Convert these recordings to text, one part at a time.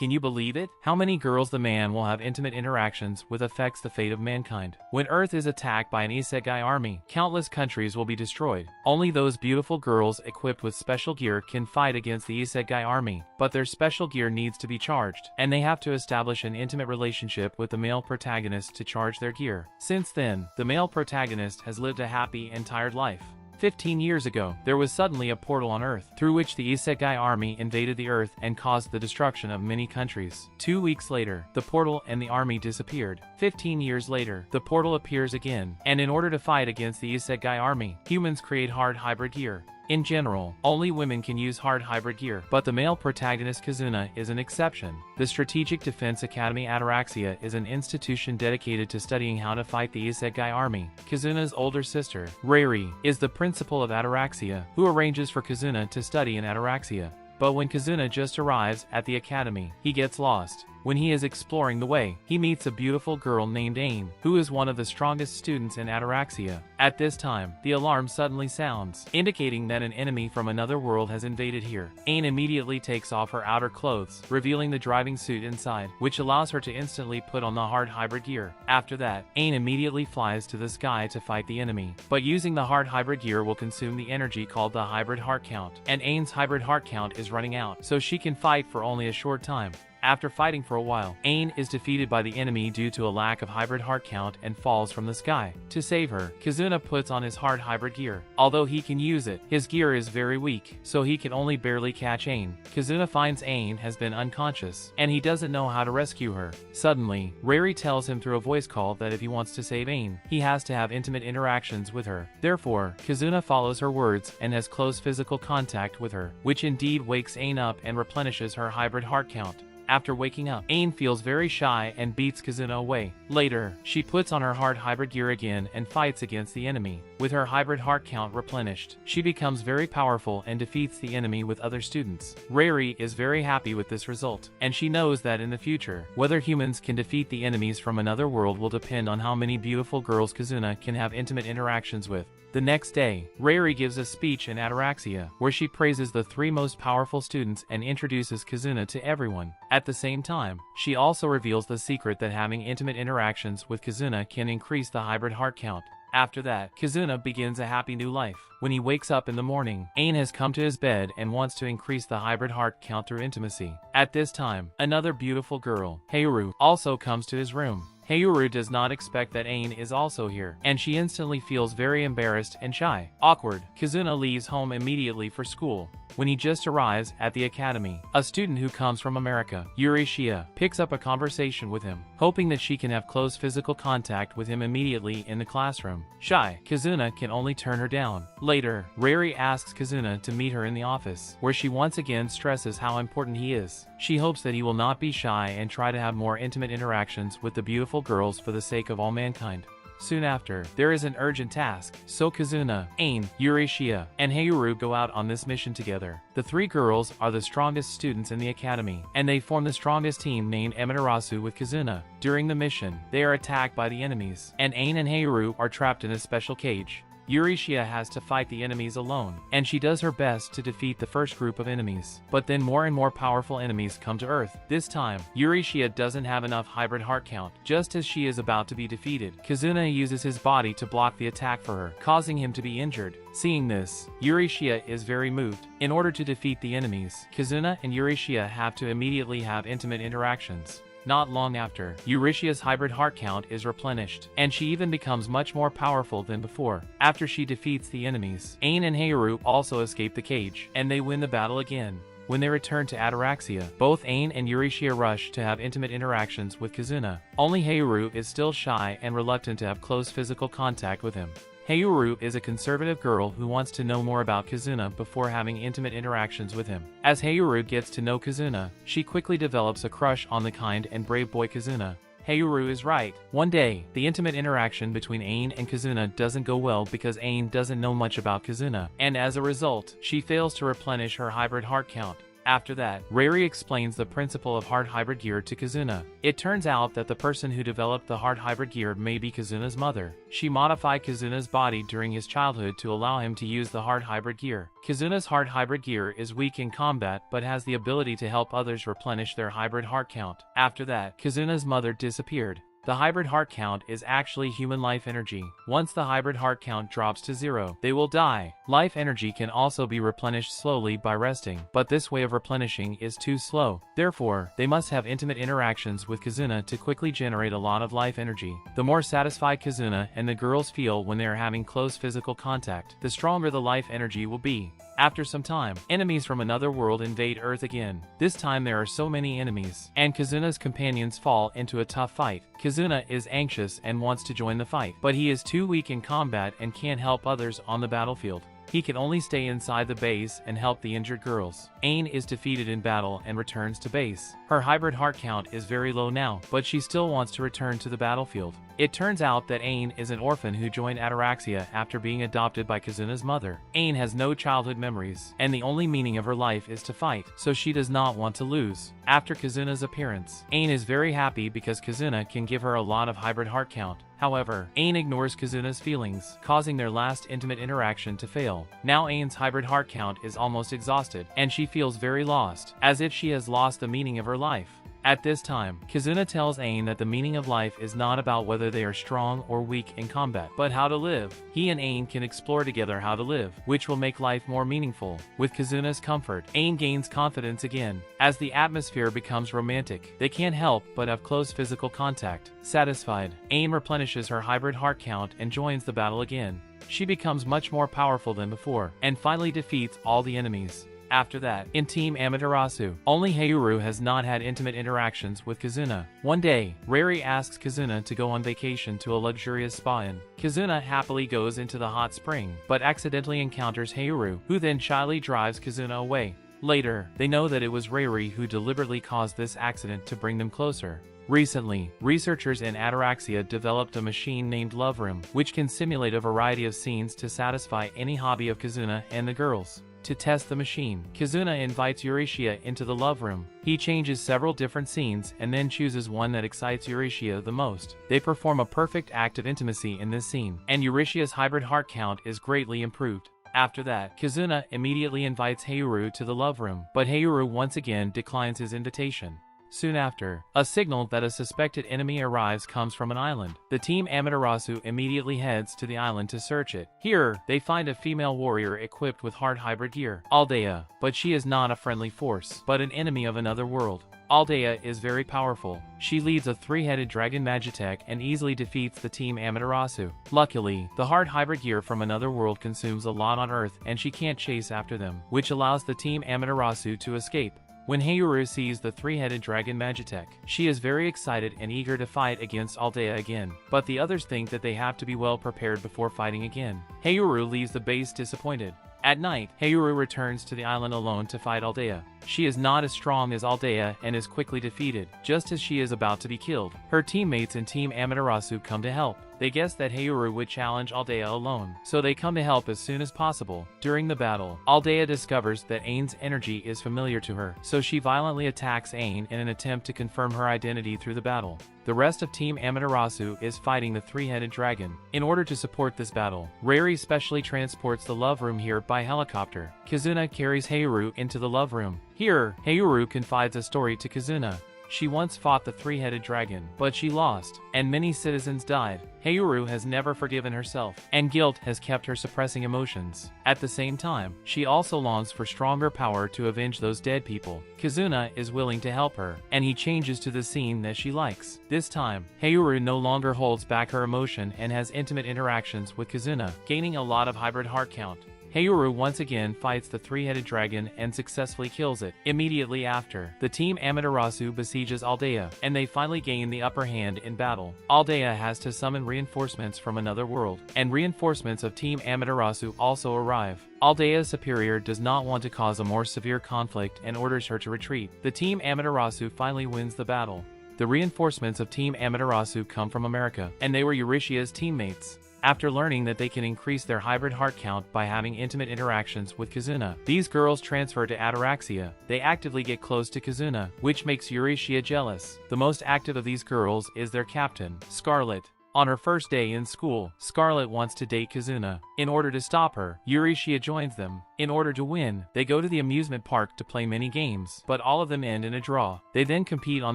Can you believe it? How many girls the man will have intimate interactions with affects the fate of mankind. When Earth is attacked by an isekai army, countless countries will be destroyed. Only those beautiful girls equipped with special gear can fight against the isekai army, but their special gear needs to be charged, and they have to establish an intimate relationship with the male protagonist to charge their gear. Since then, the male protagonist has lived a happy and tired life. 15 years ago, there was suddenly a portal on Earth, through which the isekai army invaded the Earth and caused the destruction of many countries. 2 weeks later, the portal and the army disappeared. 15 years later, the portal appears again, and in order to fight against the isekai army, humans create hard hybrid gear. In general, only women can use hard hybrid gear, but the male protagonist Kazuna is an exception. The Strategic Defense Academy Ataraxia is an institution dedicated to studying how to fight the isekai army. Kazuna's older sister, Reiri, is the principal of Ataraxia, who arranges for Kazuna to study in Ataraxia. But when Kazuna just arrives at the academy, he gets lost. When he is exploring the way, he meets a beautiful girl named Ain, who is one of the strongest students in Ataraxia. At this time, the alarm suddenly sounds, indicating that an enemy from another world has invaded here. Ain immediately takes off her outer clothes, revealing the driving suit inside, which allows her to instantly put on the hard hybrid gear. After that, Ain immediately flies to the sky to fight the enemy. But using the hard hybrid gear will consume the energy called the hybrid heart count, and Ain's hybrid heart count is running out, so she can fight for only a short time. After fighting for a while, Ain is defeated by the enemy due to a lack of hybrid heart count and falls from the sky. To save her, Kazuna puts on his hard hybrid gear. Although he can use it, his gear is very weak, so he can only barely catch Ain. Kazuna finds Ain has been unconscious, and he doesn't know how to rescue her. Suddenly, Reiri tells him through a voice call that if he wants to save Ain, he has to have intimate interactions with her. Therefore, Kazuna follows her words and has close physical contact with her, which indeed wakes Ain up and replenishes her hybrid heart count. After waking up, Ain feels very shy and beats Kazuna away. Later, she puts on her hard hybrid gear again and fights against the enemy. With her hybrid heart count replenished, she becomes very powerful and defeats the enemy with other students. Reiri is very happy with this result, and she knows that in the future, whether humans can defeat the enemies from another world will depend on how many beautiful girls Kazuna can have intimate interactions with. The next day, Reiri gives a speech in Ataraxia, where she praises the 3 most powerful students and introduces Kazuna to everyone. At the same time, she also reveals the secret that having intimate interactions with Kazuna can increase the hybrid heart count. After that, Kazuna begins a happy new life. When he wakes up in the morning, Ain has come to his bed and wants to increase the hybrid heart count through intimacy. At this time, another beautiful girl, Heiru, also comes to his room. Heiru does not expect that Ain is also here, and she instantly feels very embarrassed and shy. Awkward, Kazuna leaves home immediately for school. When he just arrives at the academy, a student who comes from America, Eurashia, picks up a conversation with him, hoping that she can have close physical contact with him immediately in the classroom. Shy, Kazuna can only turn her down. Later, Reiri asks Kazuna to meet her in the office, where she once again stresses how important he is. She hopes that he will not be shy and try to have more intimate interactions with the beautiful girls for the sake of all mankind. Soon after, there is an urgent task, so Kazuna, Ain, Eurashia, and Heiru go out on this mission together. The 3 girls are the strongest students in the academy, and they form the strongest team named Amaterasu with Kazuna. During the mission, they are attacked by the enemies, and Ain and Heiru are trapped in a special cage. Eurashia has to fight the enemies alone, and she does her best to defeat the first group of enemies. But then more and more powerful enemies come to Earth. This time, Eurashia doesn't have enough hybrid heart count. Just as she is about to be defeated, Kazuna uses his body to block the attack for her, causing him to be injured. Seeing this, Eurashia is very moved. In order to defeat the enemies, Kazuna and Eurashia have to immediately have intimate interactions. Not long after, Eurashia's hybrid heart count is replenished, and she even becomes much more powerful than before. After she defeats the enemies, Ain and Heiru also escape the cage, and they win the battle again. When they return to Ataraxia, both Ain and Eurashia rush to have intimate interactions with Kazuna. Only Heiru is still shy and reluctant to have close physical contact with him. Heiru is a conservative girl who wants to know more about Kazuna before having intimate interactions with him. As Heiru gets to know Kazuna, she quickly develops a crush on the kind and brave boy Kazuna. Heiru is right. One day, the intimate interaction between Ain and Kazuna doesn't go well because Ain doesn't know much about Kazuna, and as a result, she fails to replenish her hybrid heart count. After that, Rary explains the principle of hard hybrid gear to Kazuna. It turns out that the person who developed the hard hybrid gear may be Kazuna's mother. She modified Kazuna's body during his childhood to allow him to use the hard hybrid gear. Kazuna's hard hybrid gear is weak in combat but has the ability to help others replenish their hybrid heart count. After that, Kazuna's mother disappeared. The hybrid heart count is actually human life energy. Once the hybrid heart count drops to 0, they will die. Life energy can also be replenished slowly by resting, but this way of replenishing is too slow. Therefore, they must have intimate interactions with Kazuna to quickly generate a lot of life energy. The more satisfied Kazuna and the girls feel when they are having close physical contact, the stronger the life energy will be. After some time, enemies from another world invade Earth again. This time there are so many enemies, and Kazuna's companions fall into a tough fight. Kazuna is anxious and wants to join the fight, but he is too weak in combat and can't help others on the battlefield. He can only stay inside the base and help the injured girls. Ain is defeated in battle and returns to base. Her hybrid heart count is very low now, but she still wants to return to the battlefield. It turns out that Ain is an orphan who joined Ataraxia after being adopted by Kazuna's mother. Ain has no childhood memories, and the only meaning of her life is to fight, so she does not want to lose. After Kazuna's appearance, Ain is very happy because Kazuna can give her a lot of hybrid heart count. However, Ain ignores Kazuna's feelings, causing their last intimate interaction to fail. Now Ain's hybrid heart count is almost exhausted, and she feels very lost, as if she has lost the meaning of her life. At this time, Kazuna tells Ain that the meaning of life is not about whether they are strong or weak in combat, but how to live. He and Ain can explore together how to live, which will make life more meaningful. With Kazuna's comfort, Ain gains confidence again. As the atmosphere becomes romantic, they can't help but have close physical contact. Satisfied, Ain replenishes her hybrid heart count and joins the battle again. She becomes much more powerful than before, and finally defeats all the enemies. After that, in Team Amaterasu, only Hayoru has not had intimate interactions with Kazuna. One day, Rary asks Kazuna to go on vacation to a luxurious spa inn. Kazuna happily goes into the hot spring, but accidentally encounters Hayoru, who then shyly drives Kazuna away. Later, they know that it was Rary who deliberately caused this accident to bring them closer. Recently, researchers in Ataraxia developed a machine named Love Room, which can simulate a variety of scenes to satisfy any hobby of Kazuna and the girls. To test the machine, Kazuna invites Eurystia into the love room. He changes several different scenes and then chooses one that excites Eurystia the most. They perform a perfect act of intimacy in this scene, and Eurystia's hybrid heart count is greatly improved. After that, Kazuna immediately invites Hayoru to the love room, but Hayoru once again declines his invitation. Soon after, a signal that a suspected enemy arrives comes from an island. The Team Amaterasu immediately heads to the island to search it. Here, they find a female warrior equipped with hard hybrid gear, Aldea, but she is not a friendly force, but an enemy of another world. Aldea is very powerful. She leads a three-headed dragon Magitech and easily defeats the Team Amaterasu. Luckily, the hard hybrid gear from another world consumes a lot on Earth and she can't chase after them, which allows the Team Amaterasu to escape. When Hayoru sees the three-headed dragon Magitech, she is very excited and eager to fight against Aldea again, but the others think that they have to be well prepared before fighting again. Hayoru leaves the base disappointed. At night, Hayoru returns to the island alone to fight Aldea. She is not as strong as Aldea and is quickly defeated, just as she is about to be killed. Her teammates in Team Amaterasu come to help. They guess that Hayoru would challenge Aldea alone, so they come to help as soon as possible. During the battle, Aldea discovers that Ain's energy is familiar to her, so she violently attacks Ain in an attempt to confirm her identity through the battle. The rest of Team Amaterasu is fighting the three-headed dragon. In order to support this battle, Rary specially transports the love room here by helicopter. Kazuna carries Hayoru into the love room. Here, Hayoru confides a story to Kazuna. She once fought the three-headed dragon, but she lost, and many citizens died. Hayoru has never forgiven herself, and guilt has kept her suppressing emotions. At the same time, she also longs for stronger power to avenge those dead people. Kazuna is willing to help her, and he changes to the scene that she likes. This time, Hayoru no longer holds back her emotion and has intimate interactions with Kazuna, gaining a lot of hybrid heart count. Hayoru once again fights the three-headed dragon and successfully kills it. Immediately after, the Team Amaterasu besieges Aldea, and they finally gain the upper hand in battle. Aldea has to summon reinforcements from another world, and reinforcements of Team Amaterasu also arrive. Aldea's superior does not want to cause a more severe conflict and orders her to retreat. The Team Amaterasu finally wins the battle. The reinforcements of Team Amaterasu come from America, and they were Eurystia's teammates. After learning that they can increase their hybrid heart count by having intimate interactions with Kazuna, these girls transfer to Ataraxia. They actively get close to Kazuna, which makes Eurystia jealous. The most active of these girls is their captain, Scarlet. On her first day in school, Scarlet wants to date Kazuna. In order to stop her, Eurystia joins them. In order to win, they go to the amusement park to play many games, but all of them end in a draw. They then compete on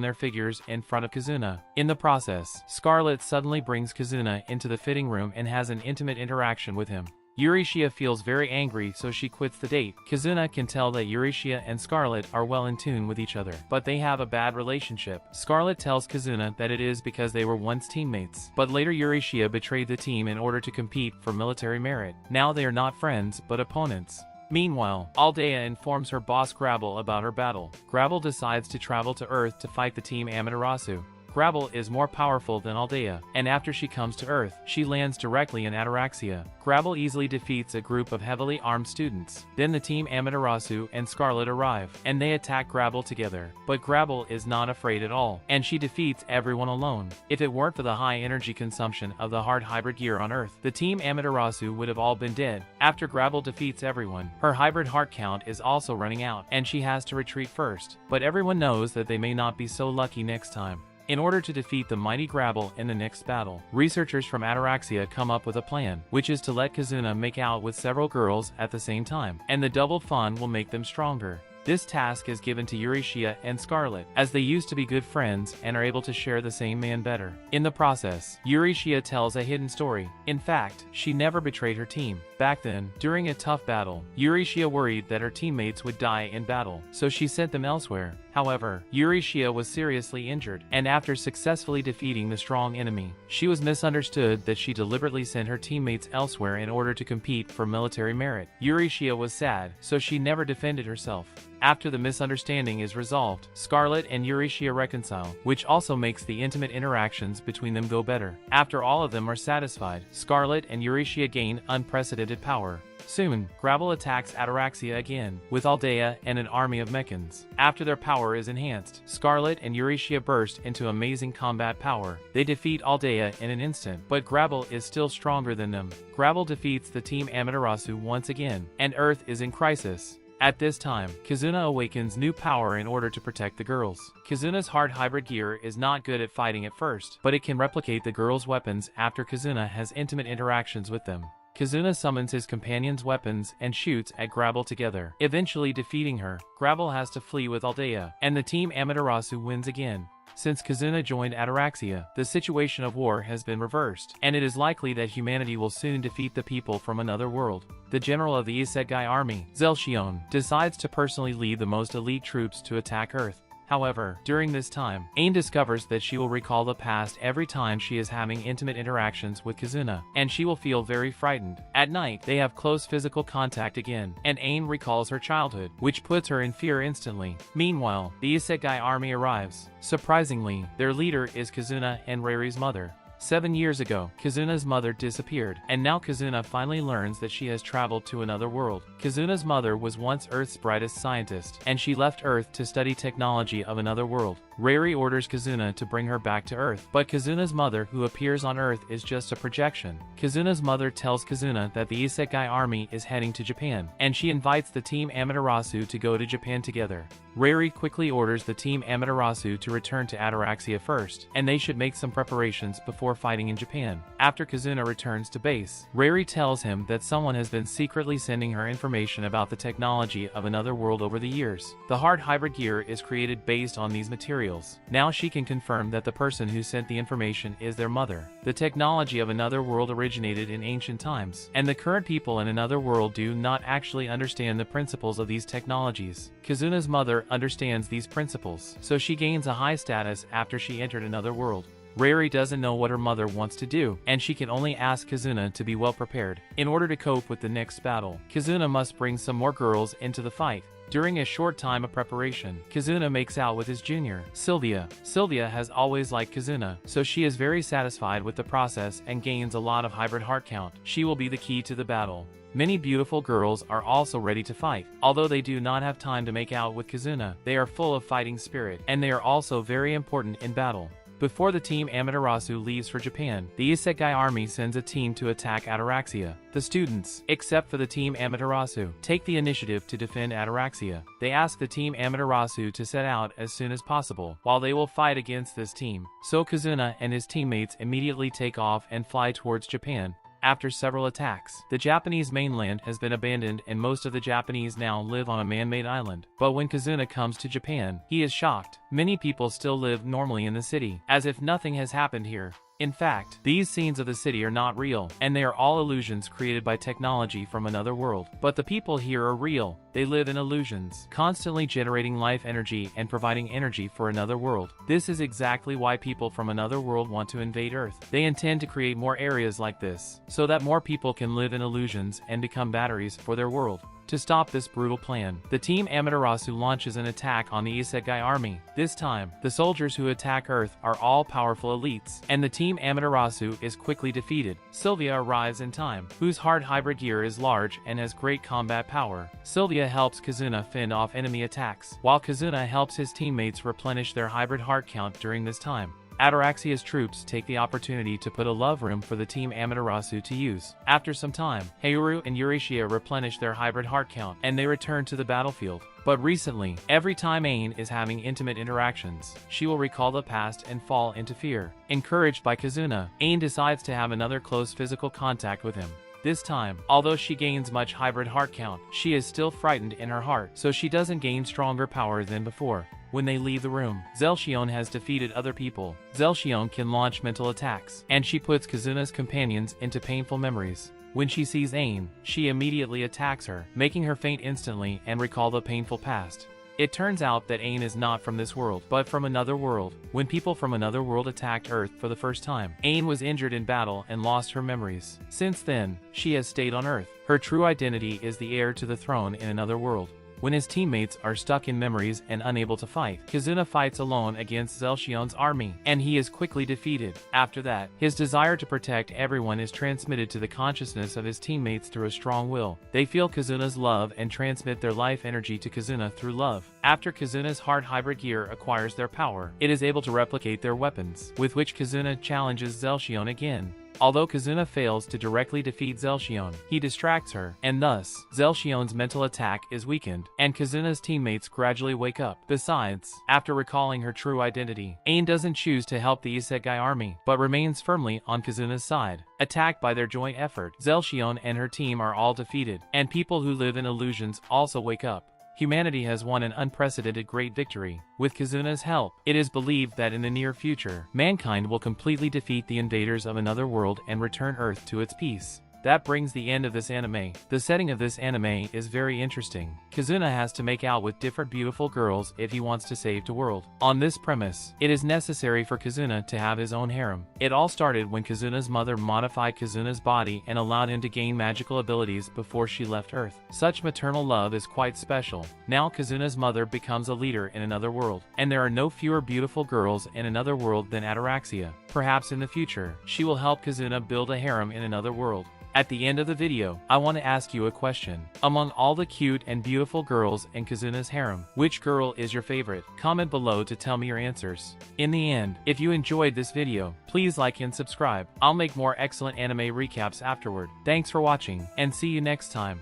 their figures in front of Kazuna. In the process, Scarlet suddenly brings Kazuna into the fitting room and has an intimate interaction with him. Eurystia feels very angry, so she quits the date. Kazuna can tell that Eurystia and Scarlet are well in tune with each other, but they have a bad relationship. Scarlet tells Kazuna that it is because they were once teammates, but later Eurystia betrayed the team in order to compete for military merit. Now they are not friends, but opponents. Meanwhile, Aldea informs her boss Grabble about her battle. Grabble decides to travel to Earth to fight the team Amaterasu. Grabble is more powerful than Aldea, and after she comes to Earth, she lands directly in Ataraxia. Grabble easily defeats a group of heavily armed students. Then the team Amaterasu and Scarlet arrive, and they attack Grabble together. But Grabble is not afraid at all, and she defeats everyone alone. If it weren't for the high energy consumption of the hard hybrid gear on Earth, the team Amaterasu would have all been dead. After Grabble defeats everyone, her hybrid heart count is also running out, and she has to retreat first. But everyone knows that they may not be so lucky next time. In order to defeat the mighty Grabble in the next battle, researchers from Ataraxia come up with a plan, which is to let Kazuna make out with several girls at the same time, and the double fun will make them stronger. This task is given to Eurystia and Scarlet, as they used to be good friends and are able to share the same man better. In the process, Eurystia tells a hidden story. In fact, she never betrayed her team. Back then, during a tough battle, Eurystia worried that her teammates would die in battle, so she sent them elsewhere. However, Eurystia was seriously injured, and after successfully defeating the strong enemy, she was misunderstood that she deliberately sent her teammates elsewhere in order to compete for military merit. Eurystia was sad, so she never defended herself. After the misunderstanding is resolved, Scarlet and Eurystia reconcile, which also makes the intimate interactions between them go better. After all of them are satisfied, Scarlet and Eurystia gain unprecedented power. Soon, Grabble attacks Ataraxia again, with Aldea and an army of mechans. After their power is enhanced, Scarlet and Eurystia burst into amazing combat power. They defeat Aldea in an instant, but Grabble is still stronger than them. Grabble defeats the team Amaterasu once again, and Earth is in crisis. At this time, Kazuna awakens new power in order to protect the girls. Kazuna's hard hybrid gear is not good at fighting at first, but it can replicate the girls' weapons after Kazuna has intimate interactions with them. Kazuna summons his companion's weapons and shoots at Grabble together, eventually defeating her. Grabble has to flee with Aldea, and the team Amaterasu wins again. Since Kazuna joined Ataraxia, the situation of war has been reversed, and it is likely that humanity will soon defeat the people from another world. The general of the Isekai army, Zelchion, decides to personally lead the most elite troops to attack Earth. However, during this time, Ain discovers that she will recall the past every time she is having intimate interactions with Kazuna, and she will feel very frightened. At night, they have close physical contact again, and Ain recalls her childhood, which puts her in fear instantly. Meanwhile, the Isekai army arrives. Surprisingly, their leader is Kazuna and Reiri's mother. 7 years ago, Kazuna's mother disappeared, and now Kazuna finally learns that she has traveled to another world. Kazuna's mother was once Earth's brightest scientist, and she left Earth to study technology of another world. Reiri orders Kazuna to bring her back to Earth, but Kazuna's mother who appears on Earth is just a projection. Kazuna's mother tells Kazuna that the Isekai army is heading to Japan, and she invites the team Amaterasu to go to Japan together. Reiri quickly orders the team Amaterasu to return to Ataraxia first, and they should make some preparations before fighting in Japan. After Kazuna returns to base, Reiri tells him that someone has been secretly sending her information about the technology of another world over the years. The hard hybrid gear is created based on these materials. Now she can confirm that the person who sent the information is their mother. The technology of another world originated in ancient times, and the current people in another world do not actually understand the principles of these technologies. Kazuna's mother understands these principles, so she gains a high status after she entered another world. Reiri doesn't know what her mother wants to do, and she can only ask Kazuna to be well prepared. In order to cope with the next battle, Kazuna must bring some more girls into the fight. During a short time of preparation, Kazuna makes out with his junior, Sylvia. Sylvia has always liked Kazuna, so she is very satisfied with the process and gains a lot of hybrid heart count. She will be the key to the battle. Many beautiful girls are also ready to fight. Although they do not have time to make out with Kazuna, they are full of fighting spirit, and they are also very important in battle. Before the team Amaterasu leaves for Japan, the Isekai army sends a team to attack Ataraxia. The students, except for the team Amaterasu, take the initiative to defend Ataraxia. They ask the team Amaterasu to set out as soon as possible, while they will fight against this team. So Kazuna and his teammates immediately take off and fly towards Japan. After several attacks, the Japanese mainland has been abandoned and most of the Japanese now live on a man-made island. But when Kazuna comes to Japan, he is shocked. Many people still live normally in the city, as if nothing has happened here. In fact, these scenes of the city are not real, and they are all illusions created by technology from another world. But the people here are real. They live in illusions, constantly generating life energy and providing energy for another world. This is exactly why people from another world want to invade Earth. They intend to create more areas like this, so that more people can live in illusions and become batteries for their world. To stop this brutal plan, the team Amaterasu launches an attack on the Isekai army. This time, the soldiers who attack Earth are all powerful elites, and the team Amaterasu is quickly defeated. Sylvia arrives in time, whose hard hybrid gear is large and has great combat power. Sylvia helps Kazuna fend off enemy attacks, while Kazuna helps his teammates replenish their hybrid heart count during this time. Ataraxia's troops take the opportunity to put a love room for the team Amaterasu to use. After some time, Haru and Euryssia replenish their hybrid heart count, and they return to the battlefield. But recently, every time Ain is having intimate interactions, she will recall the past and fall into fear. Encouraged by Kazuna, Ain decides to have another close physical contact with him. This time, although she gains much hybrid heart count, she is still frightened in her heart, so she doesn't gain stronger power than before. When they leave the room, Zelchion has defeated other people. Zelchion can launch mental attacks, and she puts Kazuna's companions into painful memories. When she sees Ain, she immediately attacks her, making her faint instantly and recall the painful past. It turns out that Ain is not from this world, but from another world. When people from another world attacked Earth for the first time, Ain was injured in battle and lost her memories. Since then, she has stayed on Earth. Her true identity is the heir to the throne in another world. When his teammates are stuck in memories and unable to fight, Kazuna fights alone against Zelchion's army, and he is quickly defeated. After that, his desire to protect everyone is transmitted to the consciousness of his teammates through a strong will. They feel Kazuna's love and transmit their life energy to Kazuna through love. After Kazuna's hard hybrid gear acquires their power, it is able to replicate their weapons, with which Kazuna challenges Zelchion again. Although Kazuna fails to directly defeat Zelchion, he distracts her, and thus, Zelchion's mental attack is weakened, and Kazuna's teammates gradually wake up. Besides, after recalling her true identity, Ain doesn't choose to help the Isekai army, but remains firmly on Kazuna's side. Attacked by their joint effort, Zelchion and her team are all defeated, and people who live in illusions also wake up. Humanity has won an unprecedented great victory. With Kazuna's help, it is believed that in the near future, mankind will completely defeat the invaders of another world and return Earth to its peace. That brings the end of this anime. The setting of this anime is very interesting. Kazuna has to make out with different beautiful girls if he wants to save the world. On this premise, it is necessary for Kazuna to have his own harem. It all started when Kazuna's mother modified Kazuna's body and allowed him to gain magical abilities before she left Earth. Such maternal love is quite special. Now Kazuna's mother becomes a leader in another world, and there are no fewer beautiful girls in another world than Ataraxia. Perhaps in the future, she will help Kazuna build a harem in another world. At the end of the video, I want to ask you a question. Among all the cute and beautiful girls in Kazuna's harem, which girl is your favorite? Comment below to tell me your answers. In the end, if you enjoyed this video, please like and subscribe. I'll make more excellent anime recaps afterward. Thanks for watching, and see you next time.